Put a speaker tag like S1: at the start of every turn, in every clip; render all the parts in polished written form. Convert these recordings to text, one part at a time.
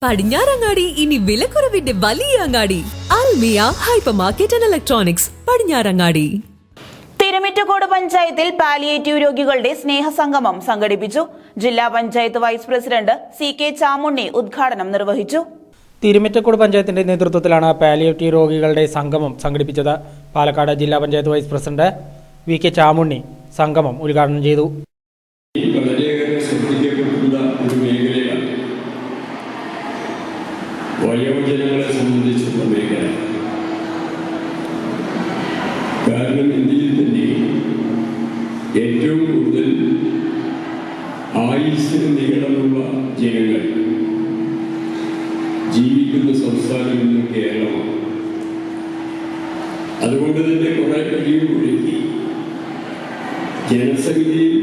S1: പടിഞ്ഞാറങ്ങാടി ഇനി വിലക്കുറവിന്റെ വലിയ അങ്ങാടി Almiya hypermarket and electronics Padinjarangadi.
S2: Thirumittacode പഞ്ചായത്തിൽ പാലിയേറ്റീവ് രോഗികളുടെ സ്നേഹസംഗമം സംഘടിപ്പിച്ചു. ജില്ലാ panchayat vice president CK Chamunni ഉദ്ഘാടനം നിർവഹിച്ചു.
S3: തിരുമിറ്റക്കോട് പഞ്ചായത്തിന്റെ നേതൃത്വത്തിലാണ് പാലിയേറ്റീവ് രോഗികളുടെ സംഗമം സംഘടിപ്പിച്ചത്. പാലക്കാട് ജില്ലാ panchayat vice president VK Chamunni സംഗമം ഉദ്ഘാടനം ചെയ്തു.
S4: വയോജനങ്ങളെ സംബന്ധിച്ചുള്ള മേഖല, കാരണം ഇന്ത്യയിൽ തന്നെ ഏറ്റവും കൂടുതൽ ആയുസ്സിന് നീളമുള്ള ജനങ്ങൾ ജീവിക്കുന്ന സംസ്ഥാനം ഇന്ന് കേരളമാണ്. അതുകൊണ്ട് തന്നെ കുറെ കഴിയുമ്പോഴേക്ക് ജനസംഖ്യയിൽ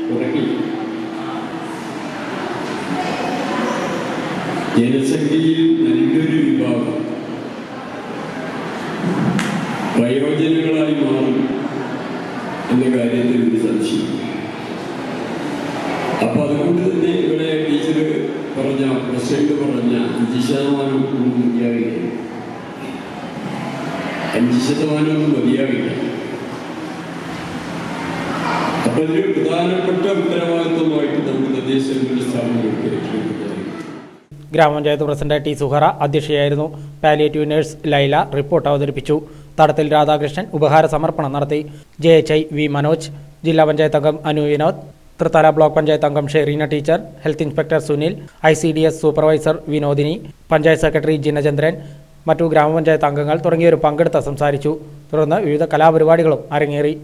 S4: കുറയ്ക്കും. ജനസംഖ്യയിൽ നല്ലൊരു വിഭാഗം വയോജനങ്ങളായി മാറും എന്ന കാര്യത്തിൽ ഒരു സംശയം. അപ്പൊ അതുകൊണ്ട് തന്നെ ഇവിടെ ടീച്ചർ പ്രസിഡന്റ് പറഞ്ഞ 5% മതിയാവില്ല. 5% മതിയാവില്ല. അപ്പൊ ഇതിന് പ്രധാനപ്പെട്ട ഉത്തരവാദിത്വമായിട്ട് നമുക്ക് തദ്ദേശ സ്ഥാപനങ്ങൾക്ക് ഏറ്റെടുക്കുന്നത്.
S3: ഗ്രാമപഞ്ചായത്ത് പ്രസിഡന്റ് T സുഹറ അധ്യക്ഷയായിരുന്നു. പാലിയേറ്റീവ് നഴ്സ് ലൈല റിപ്പോർട്ട് അവതരിപ്പിച്ചു. തടത്തിൽ രാധാകൃഷ്ണൻ ഉപഹാര സമർപ്പണം നടത്തി. JHI V മനോജ്, ജില്ലാ പഞ്ചായത്ത് അംഗം അനു വിനോദ്, തൃത്താല ബ്ലോക്ക് പഞ്ചായത്ത് അംഗം Sherina teacher, health inspector Sunil, ICDS supervisor Vinodini, panchayat secretary Jinachandran, മറ്റു ഗ്രാമപഞ്ചായത്ത് അംഗങ്ങൾ തുടങ്ങിയവരും പങ്കെടുത്ത് സംസാരിച്ചു. തുടർന്ന് വിവിധ കലാപരിപാടികളും അരങ്ങേറി.